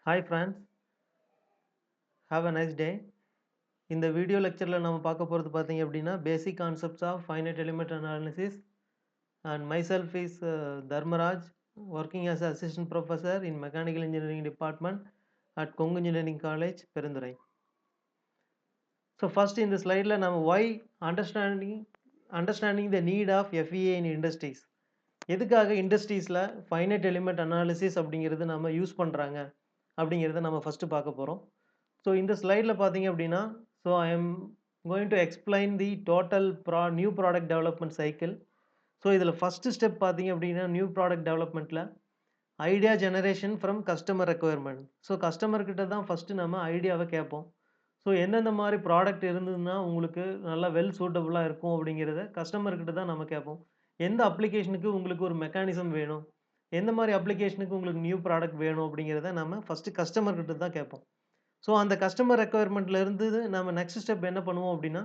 Hi friends, have a nice day. இந்த வீடியோ லெக்சரில் நம்ம பார்க்க போகிறது பார்த்தீங்க அப்படின்னா basic concepts of finite element analysis and myself is Dharmaraj working as assistant professor in mechanical engineering department at Kongu engineering college Perundurai. So first இந்த ஸ்லைடில் நம்ம why understanding the need of FEA in industries, எதுக்காக இண்டஸ்ட்ரீஸில் ஃபைனைட் எலிமெண்ட் அனாலிசிஸ் அப்படிங்கிறது நம்ம use பண்ணுறாங்க அப்படிங்கிறத நம்ம ஃபஸ்ட்டு பார்க்க போகிறோம். ஸோ இந்த ஸ்லைடில் பார்த்தீங்க அப்படின்னா, so I am going to explain the total new product development cycle. So இதில் ஃபஸ்ட்டு ஸ்டெப் பார்த்தீங்க அப்படின்னா நியூ ப்ராடக்ட் டெவலப்மெண்ட்டில் idea generation from customer requirement. So கஸ்டமர்கிட்ட தான் ஃபஸ்ட்டு நம்ம ஐடியாவை கேட்போம். ஸோ எந்தெந்த மாதிரி ப்ராடக்ட் இருந்ததுன்னா உங்களுக்கு நல்லா வெல் சூட்டபுளாக இருக்கும் அப்படிங்கிறத கஸ்டமர்கிட்ட தான் நம்ம கேட்போம். எந்த அப்ளிகேஷனுக்கு உங்களுக்கு ஒரு மெக்கானிசம் வேணும், எந்த மாதிரி அப்ளிகேஷனுக்கு உங்களுக்கு நியூ ப்ராடக்ட் வேணும் அப்படிங்கிறத நம்ம ஃபஸ்ட்டு கஸ்டமர்கிட்ட தான் கேட்போம். ஸோ அந்த கஸ்டமர் ரெக்குயர்மெண்ட்டில் இருந்து நம்ம நெக்ஸ்ட் ஸ்டெப் என்ன பண்ணுவோம் அப்படின்னா,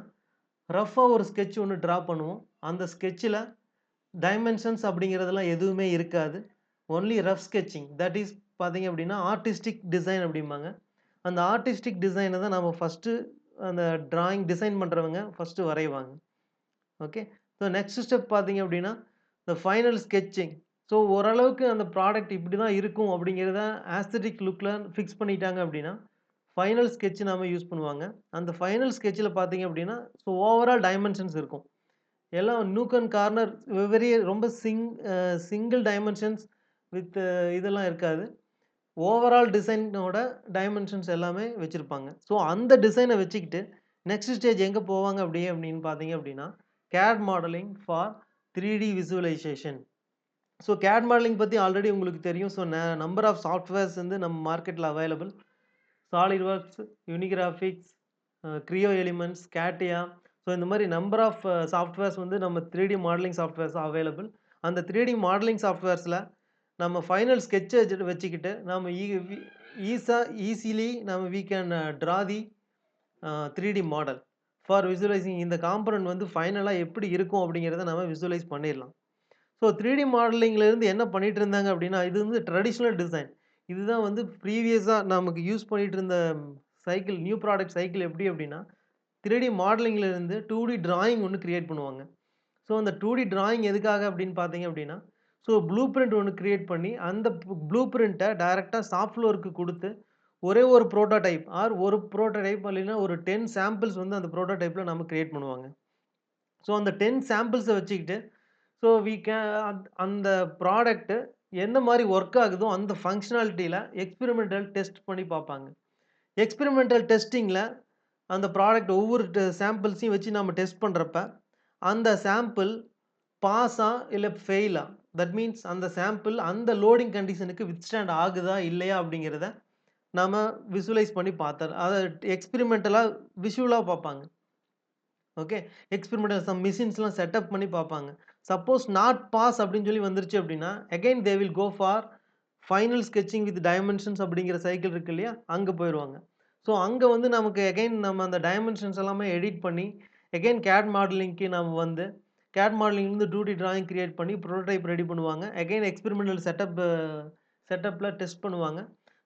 ரஃபாக ஒரு ஸ்கெட்ச் ஒன்று ட்ரா பண்ணுவோம். அந்த ஸ்கெட்சில் டைமென்ஷன்ஸ் அப்படிங்கிறதெல்லாம் எதுவுமே இருக்காது. Only rough sketching, that is பார்த்தீங்க அப்படின்னா ஆர்டிஸ்டிக் டிசைன் அப்படிம்பாங்க. அந்த ஆர்டிஸ்டிக் டிசைனை தான் நம்ம ஃபஸ்ட்டு அந்த டிராயிங் டிசைன் பண்ணுறவங்க ஃபஸ்ட்டு வரைவாங்க. ஓகே, ஸோ நெக்ஸ்ட் ஸ்டெப் பார்த்தீங்க அப்படின்னா இந்த ஃபைனல் ஸ்கெட்சிங். ஸோ ஓரளவுக்கு அந்த ப்ராடக்ட் இப்படி தான் இருக்கும் அப்படிங்கிறத ஆஸ்தட்டிக் லுக்கில் ஃபிக்ஸ் பண்ணிட்டாங்க அப்படின்னா ஃபைனல் ஸ்கெட்ச் நாம யூஸ் பண்ணுவாங்க. அந்த ஃபைனல் ஸ்கெட்சில் பார்த்தீங்க அப்படின்னா ஸோ ஓவரால் டைமென்ஷன்ஸ் இருக்கும். எல்லாம் நூக் அண்ட் கார்னர் வெரி ரொம்ப சிங்கிள் டைமென்ஷன்ஸ் வித் இதெல்லாம் இருக்காது. ஓவரால் டிசைனோட டைமென்ஷன்ஸ் எல்லாமே வச்சுருப்பாங்க. ஸோ அந்த டிசைனை வச்சுக்கிட்டு நெக்ஸ்ட் ஸ்டேஜ் எங்கே போவாங்க அப்படின்னு பார்த்தீங்க அப்படின்னா CAD modelling for 3D visualisation. So CAD modelling பற்றி ஆல்ரெடி உங்களுக்கு தெரியும். ஸோ நம்பர் ஆஃப் சாஃப்ட்வேர்ஸ் வந்து நம்ம மார்க்கெட்டில் available. SolidWorks, Unigraphics, Creo Elements, CATIA. So இந்த மாதிரி நம்பர் ஆஃப் சாஃப்ட்வேர்ஸ் வந்து நம்ம 3D மாடலிங் சாஃப்ட்வேர்ஸ் அவைலபிள். அந்த 3D மாடலிங் சாஃப்ட்வேர்ஸில் நம்ம ஃபைனல் ஸ்கெட்சை வச்சுக்கிட்டு நம்ம ஈஸிலி நம்ம we can draw the 3D model for visualising. இந்த காம்பனன்ட் வந்து ஃபைனலாக எப்படி இருக்கும் அப்படிங்கிறத நம்ம விசுவலைஸ் பண்ணிடலாம். ஸோ 3D மாடலிங்லேருந்து என்ன பண்ணிட்டு இருந்தாங்க அப்படின்னா, இது வந்து ட்ரெடிஷ்னல் டிசைன். இதுதான் வந்து ப்ரீவியஸாக நமக்கு யூஸ் பண்ணிட்டு இருந்த சைக்கிள், நியூ ப்ராடக்ட் சைக்கிள் எப்படி அப்படின்னா 3D மாடலிங்லேருந்து 2D டிராயிங் ஒன்று கிரியேட் பண்ணுவாங்க. ஸோ அந்த 2D டிராயிங் எதுக்காக அப்படின்னு பார்த்தீங்க அப்படின்னா, ஸோ ப்ளூ பிரிண்ட் ஒன்று கிரியேட் பண்ணி அந்த ப்ளூ பிரிண்ட்டை டைரெக்டாக சாஃப்ட் ஃப்ளோருக்கு கொடுத்து ஒரே ஒரு ப்ரோட்டோடைப் ஒரு ப்ரோட்டோடைப் இல்லைன்னா ஒரு 10 சாம்பிள்ஸ் வந்து அந்த ப்ரோட்டோடைப்பில் நம்ம கிரியேட் பண்ணுவாங்க. ஸோ அந்த 10 சாம்பிள்ஸை வச்சுக்கிட்டு ஸோ அந்த ப்ராடக்ட்டு என்ன மாதிரி ஒர்க் ஆகுதோ அந்த ஃபங்க்ஷனாலிட்டியில் எக்ஸ்பெரிமெண்டல் டெஸ்ட் பண்ணி பார்ப்பாங்க. எக்ஸ்பெரிமெண்டல் டெஸ்டிங்கில் அந்த ப்ராடக்ட் ஒவ்வொரு சாம்பிள்ஸையும் வச்சு நம்ம டெஸ்ட் பண்ணுறப்ப அந்த சாம்பிள் பாஸா இல்லை ஃபெயிலா, தட் மீன்ஸ் அந்த சாம்பிள் அந்த லோடிங் கண்டிஷனுக்கு வித்ஸ்டாண்ட் ஆகுதா இல்லையா அப்படிங்கிறத நம்ம விசுவலைஸ் பண்ணி பார்த்தோம். அதை எக்ஸ்பெரிமெண்டலாக விஷுவலாக பார்ப்பாங்க. ஓகே, எக்ஸ்பெரிமெண்டல் சம் மிஷின்ஸ்லாம் செட்டப் பண்ணி பார்ப்பாங்க. சப்போஸ் நாட் பாஸ் அப்படின்னு சொல்லி வந்துருச்சு அப்படின்னா again they will go for final sketching with dimensions அப்படிங்கிற சைக்கிள் இருக்கு இல்லையா, அங்கே போயிடுவாங்க. ஸோ அங்கே வந்து நமக்கு அகைன் நம்ம அந்த டைமென்ஷன்ஸ் எல்லாமே எடிட் பண்ணி அகைன் கேட் மாடலிங்க்கு நம்ம வந்து கேட் மாடலிங்லேருந்து 2D டிராயிங் கிரியேட் பண்ணி ப்ரோட்டோடைப் ரெடி பண்ணுவாங்க. அகைன் எக்ஸ்பெரிமெண்டல் செட்டப்பில் டெஸ்ட் பண்ணுவாங்க.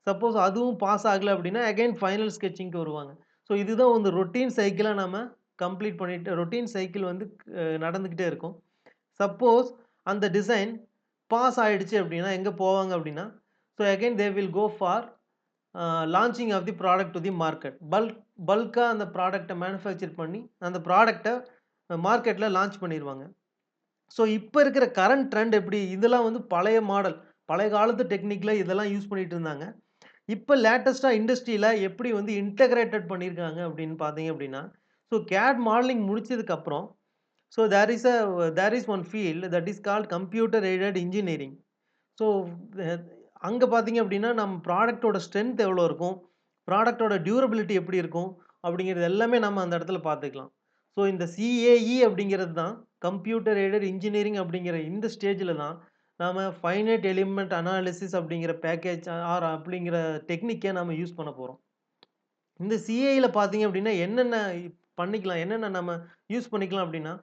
சப்போஸ் அதுவும் பாஸ் ஆகலை அப்படின்னா அகைன் ஃபைனல் ஸ்கெட்சிங்க்கு வருவாங்க. ஸோ இதுதான் வந்து ரொட்டீன் சைக்கிளாக நம்ம கம்ப்ளீட் பண்ணிட்டு ரொட்டீன் சைக்கிள் வந்து நடந்துக்கிட்டே இருக்கும். சப்போஸ் அந்த டிசைன் பாஸ் ஆகிடுச்சு அப்படின்னா எங்கே போவாங்க அப்படின்னா so again they will go for launching of the product to the market. பல்காக அந்த ப்ராடக்டை மேனுஃபேக்சர் பண்ணி அந்த ப்ராடக்டை மார்க்கெட்டில் லான்ச் பண்ணிடுவாங்க. ஸோ இப்போ இருக்கிற கரண்ட் ட்ரெண்ட் எப்படி, இதெல்லாம் வந்து பழைய மாடல், பழைய காலத்து டெக்னிக்கில் இதெல்லாம் யூஸ் பண்ணிட்டு இருந்தாங்க. இப்போ லேட்டஸ்ட்டாக இண்டஸ்ட்ரியில் எப்படி வந்து இன்டகிரேட்டட் பண்ணியிருக்காங்க அப்படின்னு பார்த்தீங்க அப்படின்னா ஸோ கேட் மாடலிங் முடிச்சதுக்கப்புறம் so there is one field that is called computer aided engineering. So அங்கே பார்த்தீங்க அப்படின்னா நம்ம ப்ராடக்டோட ஸ்ட்ரென்த் எவ்வளோ இருக்கும், ப்ராடக்டோட டியூரபிலிட்டி எப்படி இருக்கும் அப்படிங்கிறது எல்லாமே நம்ம அந்த இடத்துல பார்த்துக்கலாம். ஸோ இந்த CAE அப்படிங்கிறது தான் கம்ப்யூட்டர் எய்டட் இன்ஜினியரிங் அப்படிங்கிற இந்த ஸ்டேஜில் தான் நாம் ஃபைனைட் எலிமெண்ட் அனாலிசிஸ் அப்படிங்கிற பேக்கேஜ் அப்படிங்கிற டெக்னிக்கை நம்ம யூஸ் பண்ண போகிறோம். இந்த சிஏயில் பார்த்தீங்க அப்படின்னா என்னென்ன பண்ணிக்கலாம், என்னென்ன நம்ம யூஸ் பண்ணிக்கலாம் அப்படின்னா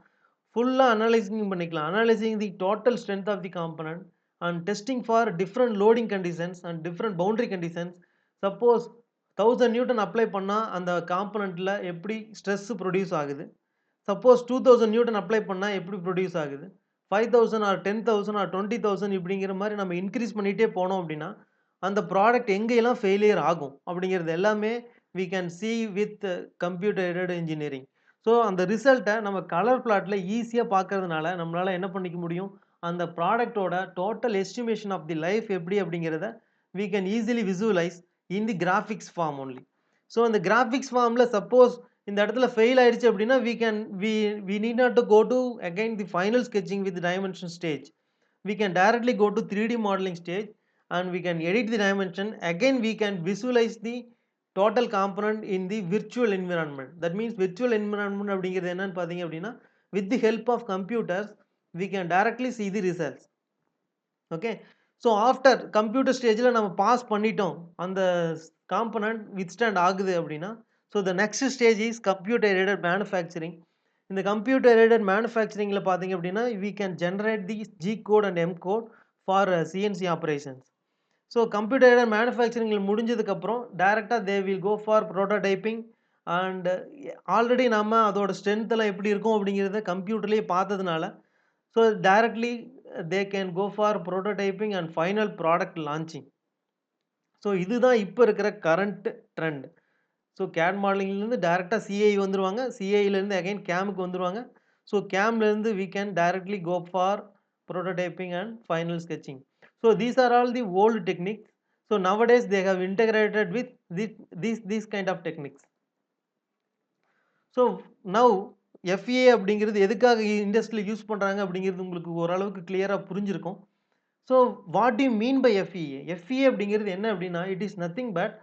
ஃபுல்லாக அனலைசிங் பண்ணிக்கலாம். Analysing the total strength of the component and testing for different loading conditions and different boundary conditions. Suppose 1000 newton apply பண்ணா அந்த காம்போனன்ட்ல எப்படி ஸ்ட்ரெஸ் ப்ரொடியூஸ் ஆகுது? சப்போஸ் 2000 நியூட்டன் அப்ளை பண்ணா எப்படி ப்ரொடியூஸ் ஆகுது? 5000 ஆர் 10,000 ஆர் 20,000 இப்படிங்கிற மாரி நம்ம இன்கிரீஸ் பண்ணிட்டே போனோம் அப்படின்னா, அந்த ப்ராடக்ட் எங்கெல்லாம் ஃபெயிலியர் ஆகும் அப்படிங்கிறது எல்லாமே we can see with computer aided engineering. So அந்த ரிசல்ட்ட நம்ம கலர் பிளாட்ல ஈஸியா பார்க்கறதுனால நம்மளால என்ன பண்ணிக்க முடியும்? அந்த ப்ராடக்ட்டோட total estimation of the life எப்படி அப்படிங்கிறத we can easily visualize in the graphics form only. So இந்த graphics formல suppose இந்த இடத்துல fail ஆயிடுச்சு அப்படின்னா we need not to go to again the final sketching with the dimension stage. We can directly go to 3D modeling stage and we can edit the dimension. Again we can visualize the total component in the virtual environment. That means virtual environment அப்படிங்கிறது என்னன்னு பார்த்தீங்க அப்படின்னா with the help of computers we can directly see the results. Okay. So after computer ஸ்டேஜில் நம்ம pass பண்ணிட்டோம் அந்த component withstand ஆகுது அப்படின்னா so the next stage is computer aided manufacturing. இந்த கம்ப்யூட்டர் எய்டட் மேனுஃபேக்சரிங்கில் பார்த்தீங்க அப்படின்னா we can generate the G code and M code for CNC operations. So computer aided மேனுஃபேக்சரிங்கில் முடிஞ்சதுக்கப்புறம் டைரெக்டாக they will go for prototyping and already நம்ம அதோட strength எல்லாம் எப்படி இருக்கும் அப்படிங்கிறத கம்ப்யூட்டர்லேயே பார்த்ததுனால so directly they can go for prototyping and final product launching. So இதுதான் இப்போ இருக்கிற கரண்ட் ட்ரெண்ட். ஸோ கேட் மாடலிங்லேருந்து டைரெக்டாக சிஐ வந்துடுவாங்க, சிஐலேருந்து அகைன் கேமுக்கு வந்துடுவாங்க. ஸோ கேம்லேருந்து we can directly go for prototyping and final sketching. So these are all the old techniques. So nowadays they have integrated with these kind of techniques. So now FEA அப்படிங்கிறது எதுக்காக இண்டஸ்ட்ரியில் use பண்ணுறாங்க அப்படிங்கிறது உங்களுக்கு ஓரளவுக்கு கிளியராக புரிஞ்சிருக்கும். So what you mean by FEA? FEA அப்படிங்கிறது என்ன அப்படின்னா it is nothing but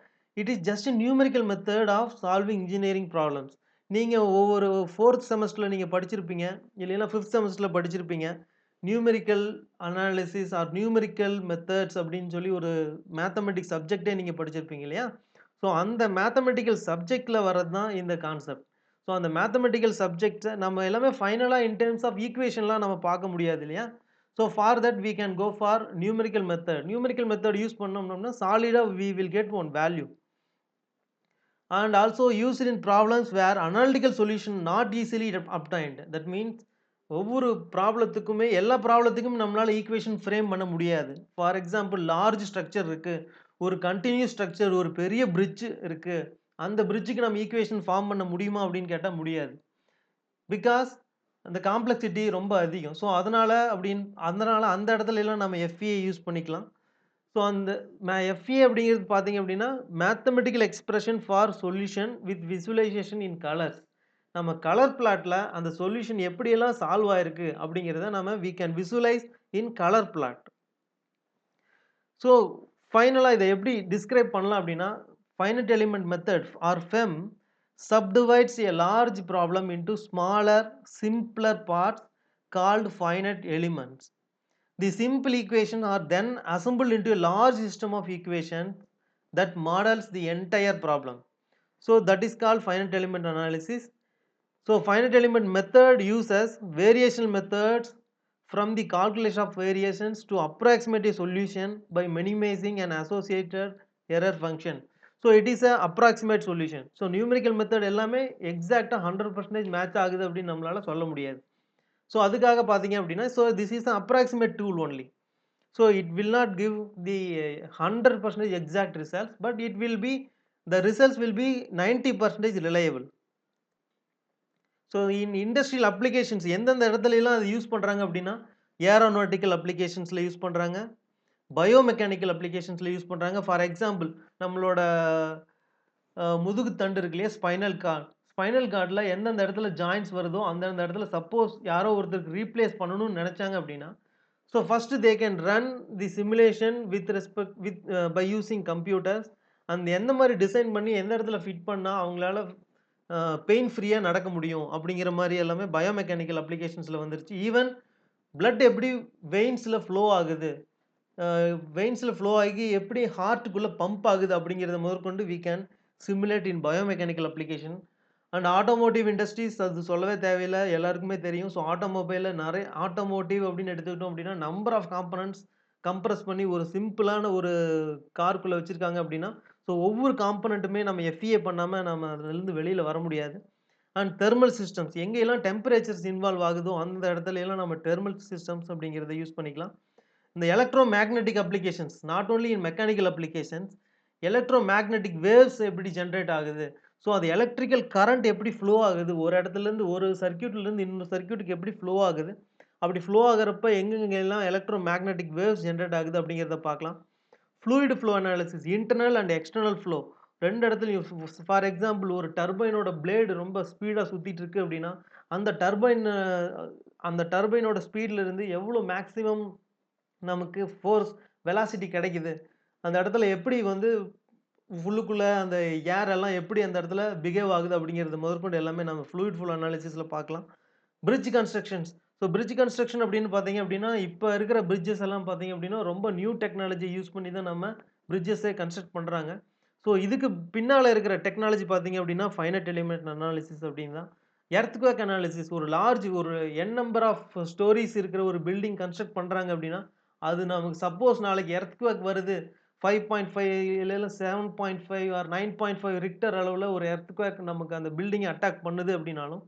it is just numerical method of solving engineering problems. நீங்கள் ஒவ்வொரு 4th செமஸ்டரில் நீங்கள் படிச்சிருப்பீங்க, இல்லைன்னா 5th செமஸ்டரில் படிச்சிருப்பீங்க. Numerical analysis or numerical methods அப்படின்னு சொல்லி ஒரு மேத்தமெட்டிக்ஸ் சப்ஜெக்டே நீங்கள் படிச்சிருப்பீங்க இல்லையா? ஸோ அந்த மேத்தமெட்டிக்கல் சப்ஜெக்டில் வர்றது தான் இந்த கான்செப்ட். ஸோ அந்த மேத்தமெட்டிக்கல் சப்ஜெக்ட்ஸை நம்ம எல்லாமே ஃபைனலாக இன் டர்ம்ஸ் ஆஃப் ஈக்குவேஷன்லாம் நம்ம பார்க்க முடியாது இல்லையா? So for that we can go for numerical method. Numerical method use பண்ணோம்னா சாலிடாக we will get one value. And also used in problems where analytical solution not easily obtained. That means ஒவ்வொரு ப்ராப்ளத்துக்குமே எல்லா ப்ராப்ளத்துக்கும் நம்மளால equation frame பண்ண முடியாது. For example large structure இருக்கு, ஒரு continuous structure, ஒரு பெரிய பிரிட்ஜ் இருக்கு, அந்த பிரிட்ஜுக்கு நம்ம ஈக்குவேஷன் ஃபார்ம் பண்ண முடியுமா அப்படின்னு கேட்டால் முடியாது. பிகாஸ் அந்த காம்ப்ளெக்சிட்டி ரொம்ப அதிகம். ஸோ அதனால அந்த இடத்துல எல்லாம் நம்ம எஃப்இஏ யூஸ் பண்ணிக்கலாம். ஸோ அந்த எஃப்இஏ அப்படிங்கிறது பார்த்தீங்க அப்படின்னா mathematical expression for solution with visualisation in colours. நம்ம கலர் பிளாட்ல அந்த சொல்யூஷன் எப்படியெல்லாம் சால்வ் ஆயிருக்கு அப்படிங்கிறத நம்ம we can visualise in colour plot. So ஃபைனலாக இதை எப்படி டிஸ்கிரைப் பண்ணலாம் அப்படின்னா finite element method or FEM subdivides a large problem into smaller, simpler parts called finite elements. The simple equations are then assembled into a large system of equations that models the entire problem. So that is called finite element analysis. So finite element method uses variational methods from the calculation of variations to approximate a solution by minimizing an associated error function. So it is a approximate solution. So numerical method எல்லாமே எக்ஸாக்டாக 100% match ஆகுது அப்படின்னு நம்மளால சொல்ல முடியாது. So அதுக்காக பார்த்தீங்க அப்படின்னா so this is approximate tool only. So it will not give the 100% exact results, but it will be the results will be 90% reliable. So in industrial applications எந்தெந்த இடத்துலலாம் அது யூஸ் பண்ணுறாங்க அப்படின்னா ஏரோநாட்டிக்கல் அப்ளிகேஷன்ஸில் யூஸ் பண்ணுறாங்க, biomechanical அப்ளிகேஷன்ஸில் use பண்ணுறாங்க. For example நம்மளோட முதுகு தண்டு இருக்கு இல்லையா, ஸ்பைனல் கார்டில் எந்தெந்த இடத்துல ஜாயின்ஸ் வருதோ அந்தந்த இடத்துல சப்போஸ் யாரோ ஒருத்தருக்கு ரீப்ளேஸ் பண்ணணும்னு நினச்சாங்க அப்படின்னா so first they can run the simulation by using computers. அந்த எந்த மாதிரி டிசைன் பண்ணி எந்த இடத்துல ஃபிட் பண்ணால் அவங்களால பெயின் ஃப்ரீயாக நடக்க முடியும் அப்படிங்கிற மாதிரி எல்லாமே பயோமெக்கானிக்கல் அப்ளிகேஷன்ஸில் வந்துருச்சு. ஈவன் பிளட் எப்படி வெயின்ஸில் ஃப்ளோ ஆகுது, வெயின்ஸில் ஃப்ளோ ஆகி எப்படி ஹார்ட்டுக்குள்ளே பம்ப் ஆகுது அப்படிங்கிறத முதற்கொண்டு we can simulate in biomechanical application. And automotive industries அது சொல்லவே தேவையில்லை, எல்லாருக்குமே தெரியும். ஸோ ஆட்டோமொபைலில் நிறைய ஆட்டோமோட்டிவ் அப்படின்னு எடுத்துக்கிட்டோம் அப்படின்னா நம்பர் ஆஃப் காம்பனன்ட்ஸ் கம்ப்ரஸ் பண்ணி ஒரு சிம்பிளான ஒரு காருக்குள்ளே வச்சுருக்காங்க அப்படின்னா ஸோ ஒவ்வொரு காம்பனண்ட்டுமே நம்ம FEA பண்ணாம நம்ம அதுலேருந்து வெளியில வர முடியாது. அண்ட் தெர்மல் சிஸ்டம்ஸ் எங்கெல்லாம் டெம்பரேச்சர்ஸ் இன்வால்வ் ஆகுதோ அந்த இடத்துல எல்லாம் நம்ம தெர்மல் சிஸ்டம்ஸ் அப்படிங்கிறத யூஸ் பண்ணிக்கலாம். இந்த electro magnetic applications not only in mechanical applications, electro magnetic waves எப்படி ஜென்ரேட் ஆகுது, ஸோ அது எலக்ட்ரிக்கல் கரண்ட் எப்படி ஃப்ளோ ஆகுது, ஒரு இடத்துலேருந்து ஒரு சர்க்யூட்லேருந்து இன்னொரு சர்க்யூட்டுக்கு எப்படி ஃப்ளோ ஆகுது, அப்படி ஃப்ளோ ஆகிறப்ப எங்கெங்கெல்லாம் எலக்ட்ரோ மேக்னெட்டிக் வேவ்ஸ் ஜென்ரேட் ஆகுது அப்படிங்கிறத பார்க்கலாம். Fluid flow analysis internal and external flow ரெண்டு இடத்துலையும். ஃபார் எக்ஸாம்பிள் ஒரு டர்பைனோட பிளேடு ரொம்ப ஸ்பீடாக சுற்றிட்டு இருக்கு அப்படின்னா அந்த டர்பைனோட ஸ்பீட்ல இருந்து எவ்வளோ மேக்ஸிமம் நமக்கு ஃபோர்ஸ் வெலாசிட்டி கிடைக்குது, அந்த இடத்துல எப்படி வந்து உள்ளுக்குள்ள அந்த ஏர் எல்லாம் எப்படி அந்த இடத்துல பிஹேவ் ஆகுது அப்படிங்கிறது முதற்கொண்டு எல்லாமே நம்ம ஃப்ளூயிட் ஃப்ளோ அனாலிசிஸ்ல பார்க்கலாம். Bridge constructions. So bridge construction அப்படின்னு பார்த்தீங்க அப்படின்னா இப்போ இருக்கிற பிரிட்ஜஸ் எல்லாம் பார்த்தீங்க அப்படின்னா ரொம்ப நியூ டெக்னாலஜி யூஸ் பண்ணி தான் நம்ம பிரிட்ஜஸை கன்ஸ்ட்ரக்ட் பண்ணுறாங்க. ஸோ இதுக்கு பின்னால் இருக்கிற டெக்னாலஜி பார்த்தீங்க அப்படின்னா ஃபைனட் எலிமெண்ட் அனாலிசிஸ் அப்படின்னு தான். எர்த்குவேக் அனாலிசிஸ் ஒரு என் நம்பர் ஆஃப் ஸ்டோரிஸ் இருக்கிற ஒரு பில்டிங் கன்ஸ்ட்ரக்ட் பண்ணுறாங்க அப்படின்னா அது நமக்கு சப்போஸ் நாளைக்கு எர்த்குவேக் வருது 5.5 இல்லை 7.5 ஆர் 9.5 ரிக்டர் அளவில் ஒரு எர்த்குவேக் நமக்கு அந்த பில்டிங்கை அட்டாக் பண்ணுது அப்படின்னாலும்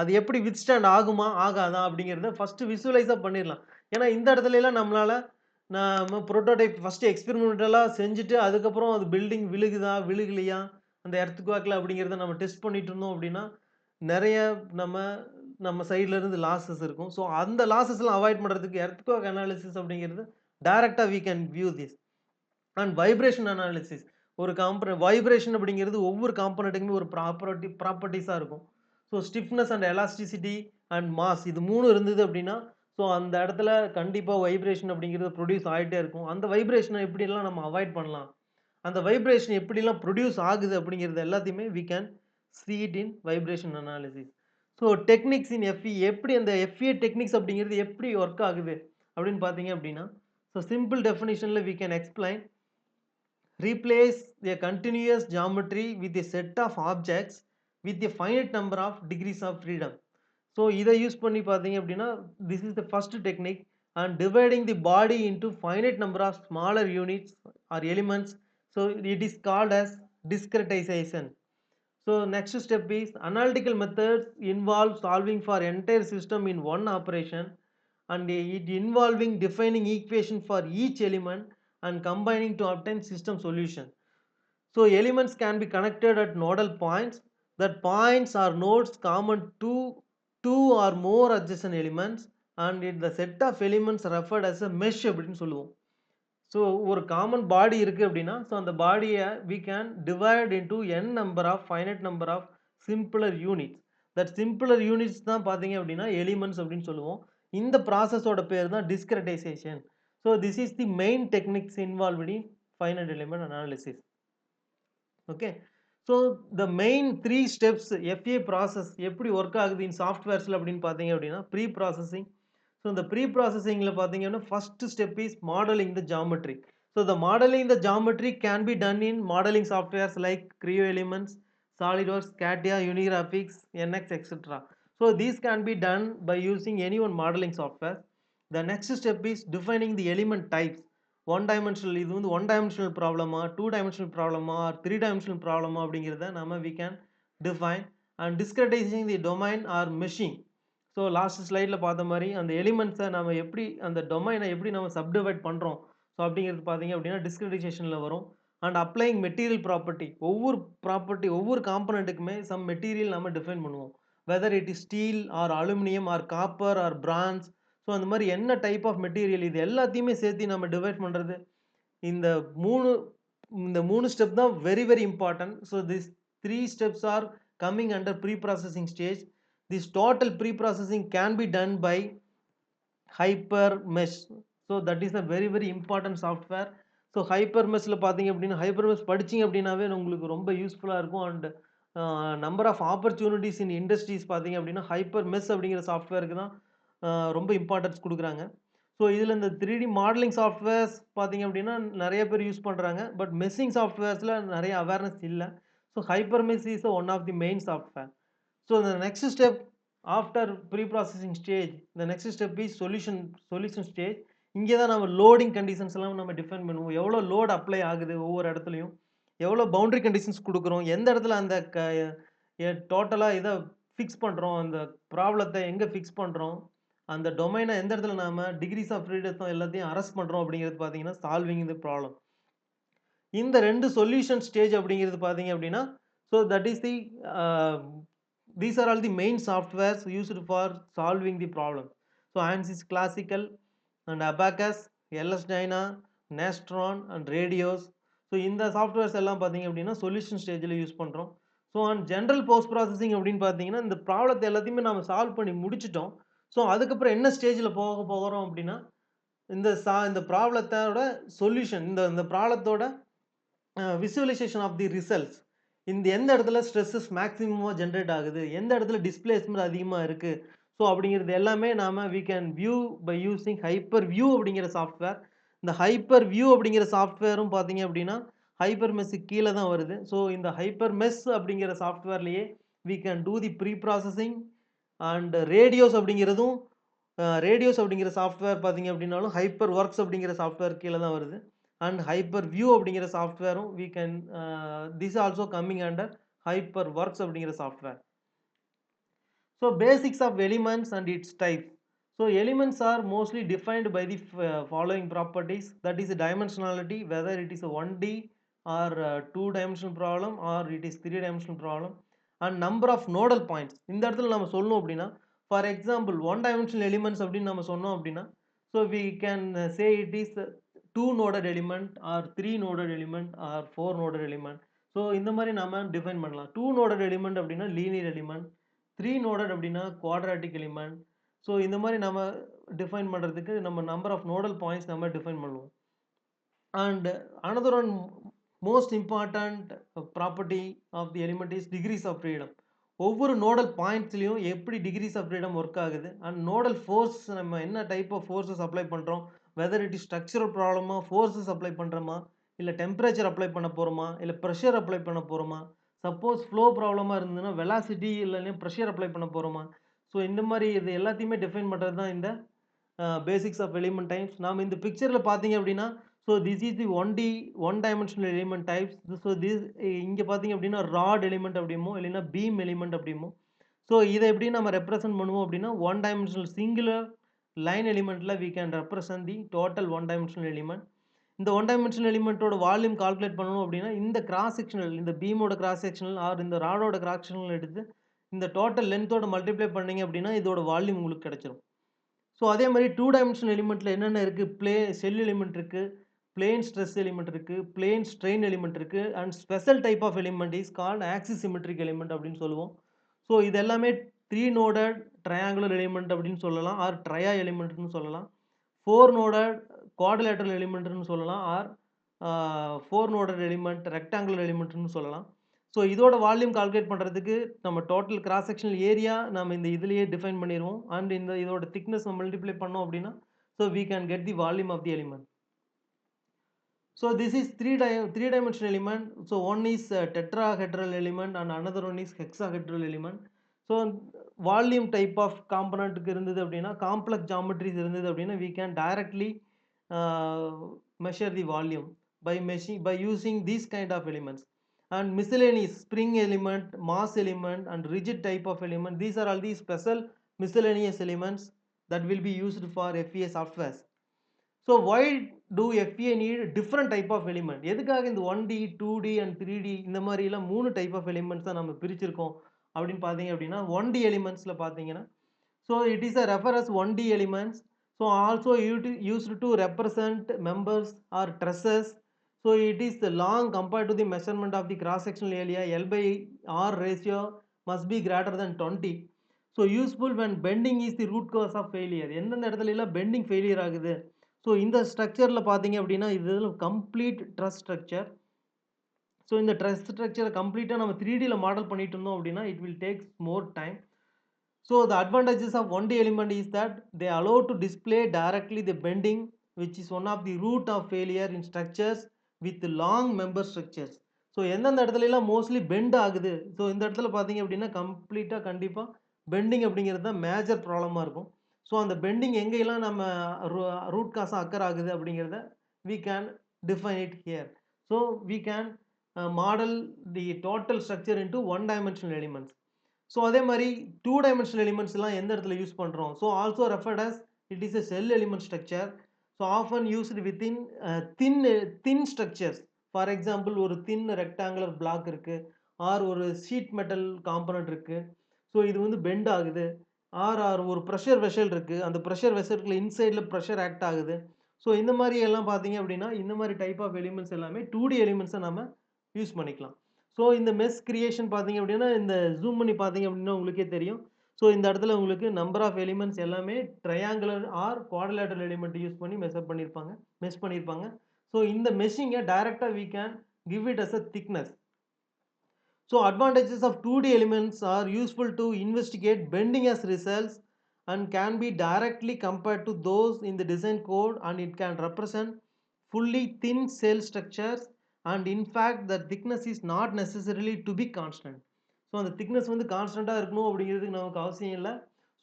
அது எப்படி வித்ஸ்டாண்ட் ஆகுமா ஆகாதா அப்படிங்கிறத ஃபர்ஸ்ட் விசுவலைஸாக பண்ணிடலாம். ஏன்னா இந்த இடத்துல எல்லாம் நம்மளால நம்ம ப்ரோட்டோடைப் ஃபர்ஸ்ட் எக்ஸ்பெரிமெண்டலாக செஞ்சுட்டு அதுக்கப்புறம் அது பில்டிங் விழுகுதா விழுகலையா அந்த எர்த்குவேக்கில் அப்படிங்கிறத நம்ம டெஸ்ட் பண்ணிட்டு இருந்தோம் அப்படின்னா நிறைய நம்ம நம்ம சைட்ல இருந்து லாஸஸ் இருக்கும். ஸோ அந்த லாஸஸ்லாம் அவாய்ட் பண்ணுறதுக்கு எர்த்குவேக் அனாலிசிஸ் அப்படிங்கிறது டைரக்டாக we can view this. And vibration analysis ஒரு வைப்ரேஷன் அப்படிங்கிறது ஒவ்வொரு காம்பனண்ட்டுக்குமே ஒரு ப்ராப்பர்ட்டிஸாக இருக்கும். So stiffness and elasticity and mass இது 3 இருந்தது அப்படின்னா ஸோ அந்த இடத்துல கண்டிப்பாக வைப்ரேஷன் அப்படிங்கிறது ப்ரொடியூஸ் ஆகிட்டே இருக்கும். அந்த வைப்ரேஷனை எப்படிலாம் நம்ம அவாய்ட் பண்ணலாம், அந்த வைப்ரேஷன் எப்படிலாம் ப்ரொடியூஸ் ஆகுது அப்படிங்கிறது எல்லாத்தையுமே we can see it in vibration analysis. So techniques in FE எப்படி அந்த FEA டெக்னிக்ஸ் அப்படிங்கிறது எப்படி ஒர்க் ஆகுது அப்படின்னு பார்த்தீங்க அப்படின்னா ஸோ சிம்பிள் டெஃபினிஷனில் we can explain replace a continuous geometry with a set of objects with a finite number of degrees of freedom. So இதை யூஸ் பண்ணி பார்த்தீங்க அப்படின்னா this is the first technique and dividing the body into finite number of smaller units or elements, so it is called as discretization. So next step is analytical methods involve solving for entire system in one operation and it involving defining equation for each element and combining to obtain system solution. So elements can be connected at nodal points. That points are nodes common to two or more adjacent elements and the set of elements referred as a mesh அப்படின்னு சொல்லுவோம். So ஒரு common பாடி இருக்குது அப்படின்னா so அந்த பாடியை we can divide into n number of finite number of simpler units. That simpler units தான் பார்த்தீங்க அப்படின்னா எலிமெண்ட்ஸ் அப்படின்னு சொல்லுவோம். இந்த ப்ராசஸோட பேர் தான் discretization. So this is the main techniques involved in finite element analysis. Okay, so the main 3 steps FEA process எப்படி ஒர்க் ஆகுது இன் சாஃப்ட்வேர்ஸில் அப்படின்னு பார்த்தீங்க அப்படின்னா ப்ரீ ப்ராசஸிங். ஸோ இந்த ப்ரீ ப்ராசஸிங்கில் பார்த்தீங்கன்னா first step is modelling the geometry. So the modelling the geometry can be done in modelling softwares like Creo Elements, SolidWorks, CATIA, Unigraphics, NX, etc. So these can be done by using any one modeling software. The next step is defining the element types. One dimensional இது வந்து one dimensional ப்ராப்ளமா, 2 dimensional ப்ராப்ளமா, 3 dimensional ப்ராப்ளமா அப்படிங்கிறத நம்ம we can define and discretizing the domain or meshing. So last ஸ்லைடில் பார்த்த மாதிரி அந்த எலிமெண்ட்ஸை நம்ம எப்படி அந்த டொமைனை எப்படி நம்ம சப்டிவைட் பண்ணுறோம் ஸோ அப்படிங்கிறது பார்த்தீங்க அப்படின்னா டிஸ்கிரிடைசேஷனில் வரும். அண்ட் அப்ளைங் மெட்டீரியல் ஒவ்வொரு காம்பனண்ட்டுக்குமே சம் மெட்டீரியல் நம்ம டிஃபைன் பண்ணுவோம். Whether it is steel or aluminium or copper or bronze. So அந்த மாதிரி என்ன டைப் ஆஃப் மெட்டீரியல் இது எல்லாத்தையுமே சேர்த்து நம்ம டிவைட் பண்ணுறது இந்த மூணு ஸ்டெப் தான் very very important. So this 3 steps are coming under pre-processing stage. This total pre-processing can be done by HyperMesh. So that is a very very important software. So HyperMeshல பார்த்தீங்க அப்படின்னா HyperMesh படிச்சிங்க அப்படின்னாவே உங்களுக்கு ரொம்ப யூஸ்ஃபுல்லாக இருக்கும். And number of opportunities in industries பார்த்தீங்க அப்படின்னா HyperMesh அப்படிங்கிற சாஃப்ட்வேருக்கு தான் ரொம்ப இம்பார்ட்டன்ஸ் கொடுக்குறாங்க. ஸோ இதில் இந்த 3D மாடலிங் சாஃப்ட்வேர்ஸ் பார்த்தீங்க அப்படின்னா நிறைய பேர் யூஸ் பண்ணுறாங்க. பட் மெஷிங் சாஃப்ட்வேர்ஸில் நிறைய அவேர்னஸ் இல்லை. So HyperMesh is one of the main software. So the next step after pre-processing stage, the next step is solution stage. இங்கே தான் நம்ம லோடிங் கண்டிஷன்ஸ் எல்லாம் நம்ம டிஃபைன் பண்ணுவோம். எவ்வளோ லோட் அப்ளை ஆகுது ஒவ்வொரு இடத்துலையும், எவ்வளோ பவுண்டரி கண்டிஷன்ஸ் குடுக்குறோம், எந்த இடத்துல அந்த டோட்டலா இத ஃபிக்ஸ் பண்றோம், அந்த ப்ராப்ளத்த எங்க ஃபிக்ஸ் பண்றோம், அந்த டொமைன எந்த இடத்துல நாம டிகிரீஸ் ஆஃப் ஃப்ரீடத்த எல்லாத்தையும் அரெஸ்ட் பண்றோம் அப்படிங்கிறது பார்த்தீங்கன்னா, சால்விங் தி ப்ராப்ளம். இந்த 2 சொல்யூஷன் ஸ்டேஜ் அப்படிங்கிறது பார்த்தீங்க அப்படின்னா, so that is the a these are all the main softwares used for solving the problem. So ANSYS classical and abacus, LS Dyna, Nastron and radios. So இந்த softwares எல்லாம் பார்த்தீங்க அப்படின்னா solution ஸ்டேஜில் use பண்ணுறோம். So and general post processing அப்படின்னு பார்த்தீங்கன்னா, இந்த ப்ராப்ளத்தை எல்லாத்தையுமே நம்ம சால்வ் பண்ணி முடிச்சிட்டோம். ஸோ அதுக்கப்புறம் என்ன ஸ்டேஜில் போகிறோம் அப்படின்னா, இந்த ப்ராப்ளத்தோட சொல்யூஷன், இந்த ப்ராப்ளத்தோட விசுவலைசேஷன் ஆஃப் தி ரிசல்ட்ஸ். இந்த எந்த இடத்துல ஸ்ட்ரெஸ்ஸஸ் மேக்ஸிமமா ஜென்ரேட் ஆகுது, எந்த இடத்துல டிஸ்பிளேஸ்மென்ட் அதிகமா இருக்கு, ஸோ அப்படிங்கிறது எல்லாமே நாம we can view by using HyperView அப்படிங்கிற சாஃப்ட்வேர். இந்த ஹைப்பர் வியூ அப்படிங்கிற சாஃப்ட்வேரும் பார்த்தீங்க அப்படின்னா ஹைப்பர் மெஸ்ஸுக்கு கீழே தான் வருது. ஸோ இந்த ஹைப்பர் மெஸ் அப்படிங்கிற சாஃப்ட்வேர்லேயே we can do the preprocessing and Radioss அப்படிங்கிற சாஃப்ட்வேர் பார்த்தீங்க அப்படின்னாலும் ஹைப்பர் ஒர்க்ஸ் அப்படிங்கிற சாஃப்ட்வேர் கீழே தான் வருது. அண்ட் ஹைப்பர் வியூ அப்படிங்கிற சாஃப்ட்வேரும் we can this also coming under HyperWorks அப்படிங்கிற software. So basics of elements and its types. So elements are mostly defined by the following properties, that is dimensionality, whether it is a 1D or 2-dimensional problem or it is 3-dimensional problem, and number of nodal points. இந்த இடத்துல நம்ம சொல்லணும் அப்படின்னா, for example 1-dimensional elements அப்படின்னு நம்ம சொன்னோம் அப்படின்னா, so we can say it is 2-noded element or 3-noded element or 4-noded element. So இந்த மாதிரி நம்ம டிஃபைன் பண்ணலாம். 2-noded element அப்படின்னா லீனியர் எலிமெண்ட், 3-noded அப்படின்னா குவாட்ராட்டிக் எலிமெண்ட். ஸோ இந்த மாதிரி நம்ம டிஃபைன் பண்ணுறதுக்கு நம்ம நம்பர் ஆஃப் நோடல் பாயிண்ட்ஸ் நம்ம டிஃபைன் பண்ணுவோம். And another one most important property of the element is degrees of freedom. ஒவ்வொரு நோடல் பாயிண்ட்ஸ்லையும் எப்படி டிகிரிஸ் ஆஃப் ஃப்ரீடம் ஒர்க் ஆகுது, அண்ட் நோடல் ஃபோர்ஸ் நம்ம என்ன டைப் ஆஃப் ஃபோர்ஸஸ் அப்ளை பண்ணுறோம், வெதர் இட் இஸ் ஸ்ட்ரக்சரல் ப்ராப்ளமா, forces apply பண்ணுறோமா, இல்லை temperature apply பண்ண போகிறோமா, இல்லை ப்ரெஷர் அப்ளை பண்ண போகிறோமா, சப்போஸ் ஃப்ளோ ப்ராப்ளமாக இருந்ததுன்னா வெலாசிட்டி இல்லைன்னா ப்ரெஷர் அப்ளை பண்ண போகிறோமா. ஸோ இந்த மாதிரி இது எல்லாத்தையுமே டிஃபைன் பண்ணுறது தான் இந்த பேசிக்ஸ் ஆஃப் எலிமெண்ட் டைப்ஸ். நாம் இந்த பிக்சரில் பார்த்தீங்க அப்படின்னா, so this is the 1-dimensional element types. So இங்கே பார்த்தீங்க அப்படின்னா ராட் எலிமெண்ட் அப்படிமோ இல்லைன்னா பீம் எலிமெண்ட் அப்படிமோ. ஸோ இதை எப்படி நம்ம ரெப்ரசன்ட் பண்ணுவோம் அப்படின்னா 1-dimensional சிங்குலர் லைன் எலிமெண்ட்டில் we can represent the total 1-dimensional element. இந்த 1-dimensional எலிமெண்ட்டோட வால்யூம் கால்குலேட் பண்ணணும் அப்படின்னா இந்த கிராஸ் செக்ஷனல், இந்த பீமோட கிராஸ் செக்ஷனல் ஆர் இந்த ராடோட கிராஸ் செக்ஷனல் எடுத்து இந்த டோட்டல் லென்த்தோட மல்டிப்ளை பண்ணீங்க அப்படின்னா இதோட வால்யூம் உங்களுக்கு கிடைச்சிரும். ஸோ அதே மாதிரி 2-dimensional எலிமெண்ட்டில் என்னென்ன இருக்குது, செல் எலிமெண்ட் இருக்குது, பிளேன் ஸ்ட்ரெஸ் எலிமெண்ட் இருக்குது, பிளேன் ஸ்ட்ரெயின் எலிமெண்ட் இருக்குது, and special type of element is called axisymmetric element அப்படின்னு சொல்லுவோம். ஸோ இது எல்லாமே 3-noded ட்ரையாங்குலர் எலிமெண்ட் அப்படின்னு சொல்லலாம், ஆர் ட்ரையா எலிமெண்ட்னு சொல்லலாம். 4-noded குவாட்ரிலேட்டரல் எலிமெண்ட்னு சொல்லலாம், ஆர் 4-noded எலிமெண்ட் ரெக்டாங்குலர் எலிமெண்ட்னு சொல்லலாம். ஸோ இதோட வால்யூம் கால்குலேட் பண்ணுறதுக்கு நம்ம டோட்டல் கிராஸ் செக்ஷனல் ஏரியா நம்ம இந்த இதுலேயே டிஃபைன் பண்ணிடுவோம். அண்ட் இதோட திக்னஸ் நம்ம மல்டிப்ளை பண்ணோம் அப்படின்னா so we can get the volume of the element. So this is three-dimensional element. So one is tetrahedral element and another one is hexahedral element. So volume type of component இருந்தது அப்படின்னா, complex geometries இருந்தது அப்படின்னா we can directly measure the volume by using these kind of elements. And miscellaneous spring element, mass element and rigid type of element, these are all the special miscellaneous elements that will be used for FEA softwares. So why do FEA need different type of element? எதுக்காக இந்த 1D 2D and 3D இந்த மாதிரி எல்லாம் 3 type of elements தான் நம்ம பிரிச்சிருக்கோம் அப்படின்னு பார்த்தீங்க அப்படின்னா 1D எலிமெண்ட்ஸ்ல பார்த்தீங்கன்னா, so it is a refer as 1D elements. So also used to represent members or trusses. So it is long compared to the measurement of the cross sectional area. L by R ratio must be greater than 20. So useful when bending is the root cause of failure. எந்தெந்த இடத்துல எல்லாம் bending failure ஆகுது. So இந்த ஸ்ட்ரக்சரில் பார்த்தீங்க அப்படின்னா இது complete truss structure. So இந்த ட்ரஸ் ஸ்ட்ரக்சரை கம்ப்ளீட்டாக நம்ம 3Dயில் மாடல் பண்ணிட்டு இருந்தோம் அப்படின்னா it will takes more time. So the advantages of 1D element is that they allow to display directly the bending which is one of the root of failure in structures with long member structures. So எந்தெந்த இடத்துலலாம் mostly bend ஆகுது, so இந்த இடத்துல பார்த்தீங்க அப்படின்னா கண்டிப்பாக bending அப்படிங்கிறது தான் மேஜர் ப்ராப்ளமாக இருக்கும். ஸோ அந்த பெண்டிங் எங்கெல்லாம் நம்ம ரூட் காசாக அக்கர் ஆகுது அப்படிங்கிறத we can define it here. So we can model the total structure into one dimensional elements. So அதே மாதிரி 2 dimensional elements எல்லாம் எந்த இடத்துல யூஸ் பண்ணுறோம்? So also referred as it is a cell element structure. So often used within thin structures. For example ஒரு thin rectangular block இருக்கு, or ஒரு sheet metal component இருக்கு. ஸோ இது வந்து பெண்ட் ஆகுது, ஆர் ஒரு ப்ரெஷர் வெசல் இருக்கு, அந்த ப்ரெஷர் வெசலுக்குள்ள இன்சைடில் ப்ரெஷர் ஆக்ட் ஆகுது. ஸோ இந்த மாதிரி எல்லாம் பார்த்தீங்க அப்படின்னா இந்த மாதிரி டைப் ஆஃப் எலிமெண்ட்ஸ் எல்லாமே 2D எலிமெண்ட்ஸை நம்ம யூஸ் பண்ணிக்கலாம். ஸோ இந்த மெஷ் கிரியேஷன் பார்த்தீங்க அப்படின்னா இந்த ஜூம் பண்ணி பார்த்தீங்க அப்படின்னா உங்களுக்கே தெரியும். ஸோ இந்த இடத்துல உங்களுக்கு நம்பர் ஆஃப் எலிமெண்ட்ஸ் எல்லாமே triangular or quadrilateral element use பண்ணி மெஷர் பண்ணியிருப்பாங்க, மெஷ் பண்ணியிருப்பாங்க. ஸோ இந்த மெஷிங்கை டைரெக்டாக we can give it as a thickness. So advantages of 2D elements are useful to investigate bending as results and can be directly compared to those in the design code, and it can represent fully thin cell structures, and in fact the thickness is not necessarily to be constant. So அந்த thickness வந்து கான்ஸ்டண்ட்டாக இருக்கணும் அப்படிங்கிறதுக்கு நமக்கு அவசியம் இல்லை.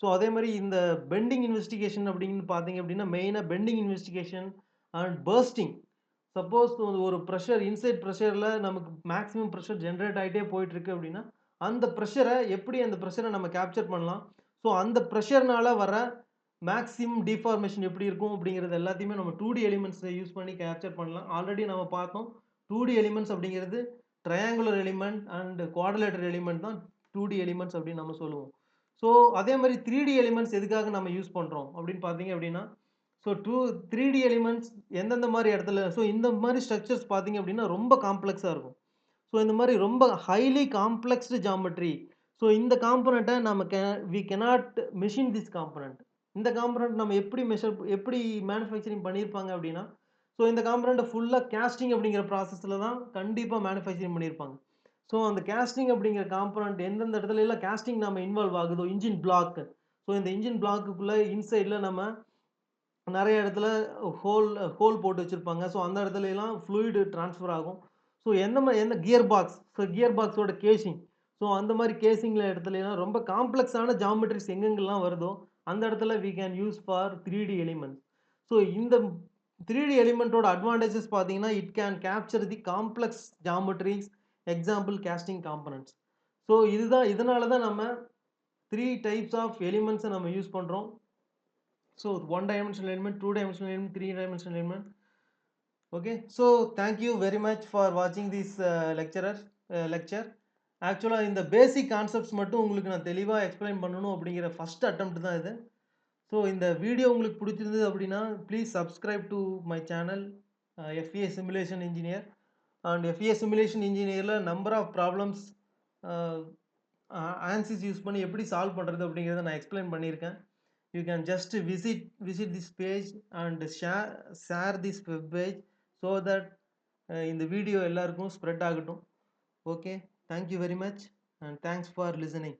So அதே மாதிரி இந்த பெண்டிங் இன்வெஸ்டிகேஷன் அப்படின்னு பார்த்தீங்க அப்படின்னா மெயினாக bending investigation and bursting. Suppose ஒரு ப்ரெஷர் இன்சைட் ப்ரெஷரில் நமக்கு மேக்ஸிமம் ப்ரெஷர் ஜென்ரேட் ஆகிட்டே போயிட்டுருக்கு அப்படின்னா அந்த ப்ரெஷரை எப்படி அந்த ப்ரெஷரை நம்ம கேப்சர் பண்ணலாம், ஸோ அந்த ப்ரெஷர்னால வர மேக்ஸிமம் டிஃபார்மேஷன் எப்படி இருக்கும் அப்படிங்கிறது எல்லாத்தையுமே நம்ம 2D எலிமெண்ட்ஸை யூஸ் பண்ணி கேப்சர் பண்ணலாம். ஆல்ரெடி நம்ம பார்த்தோம் 2D எலிமெண்ட்ஸ் அப்படிங்கிறது triangular element and quadrilateral element தான் 2D எலிமெண்ட்ஸ் அப்படின்னு நம்ம சொல்லுவோம். ஸோ அதே மாதிரி 3D எலிமெண்ட்ஸ் எதுக்காக நம்ம யூஸ் பண்ணுறோம் அப்படின்னு பார்த்தீங்க அப்படின்னா ஸோ 3D எலிமெண்ட்ஸ் எந்தெந்த மாதிரி இடத்துல, ஸோ இந்த மாதிரி ஸ்ட்ரக்சர்ஸ் பார்த்தீங்க அப்படின்னா ரொம்ப காம்ப்ளெக்ஸாக இருக்கும். ஸோ இந்த மாதிரி ரொம்ப ஹைலி காம்ப்ளெக்ஸ்டு ஜாமெட்ரி. ஸோ இந்த காம்பனண்ட்டை நம்ம we cannot machine this component. இந்த காம்பனண்ட் நம்ம எப்படி மேனுஃபேக்சரிங் பண்ணியிருப்பாங்க அப்படின்னா ஸோ இந்த காம்பனண்ட்டை ஃபுல்லாக கேஸ்டிங் அப்படிங்கிற ப்ராசஸில் தான் கண்டிப்பாக மேனுஃபேக்சரிங் பண்ணியிருப்பாங்க. ஸோ அந்த கேஸ்டிங் அப்படிங்கிற காம்பனண்ட் எந்தெந்த இடத்துல எல்லாம் கேஸ்டிங் நம்ம இன்வால்வ் ஆகுதோ, இன்ஜின் பிளாக், ஸோ இந்த இன்ஜின் பிளாக்குக்குள்ளே இன்சைடில் நம்ம நிறைய இடத்துல ஹோல் போட்டு வச்சுருப்பாங்க. ஸோ அந்த இடத்துல எல்லாம் ஃப்ளூயிடு ட்ரான்ஸ்ஃபர் ஆகும். ஸோ எந்த கியர் பாக்ஸ், ஸோ கியர் பாக்ஸோட கேசிங், ஸோ அந்த மாதிரி கேசிங்கில் இடத்துலலாம் ரொம்ப காம்ப்ளெக்ஸான ஜாமெட்ரிஸ் எங்கெங்கெல்லாம் வருதோ அந்த இடத்துல we can use for 3D elements. So இந்த 3D எலிமெண்ட்டோட அட்வான்டேஜஸ் பார்த்தீங்கன்னா it can capture the complex geometries, example casting components. So இதனால தான் நம்ம 3 types of elements நம்ம யூஸ் பண்ணுறோம். So 1 dimensional element, 2 dimensional element, 3 dimensional element. Okay, so thank you very much for watching this lecture. ஆக்சுவலாக இந்த பேசிக் concepts மட்டும் உங்களுக்கு நான் தெளிவாக எக்ஸ்பிளைன் பண்ணணும் அப்படிங்கிற ஃபஸ்ட் அட்டெம்ப்ட் தான் இது. ஸோ இந்த வீடியோ உங்களுக்கு பிடிச்சிருந்தது அப்படின்னா please subscribe to my channel FEA simulation engineer. And FEA simulation இன்ஜினியரில் number of problems answers use பண்ணி எப்படி சால்வ் பண்ணுறது அப்படிங்கிறத நான் எக்ஸ்பிளைன் பண்ணியிருக்கேன். You can just visit this page and share this web page so that in the video எல்லாருக்கும் spread ஆகட்டும். Okay, thank you very much and thanks for listening.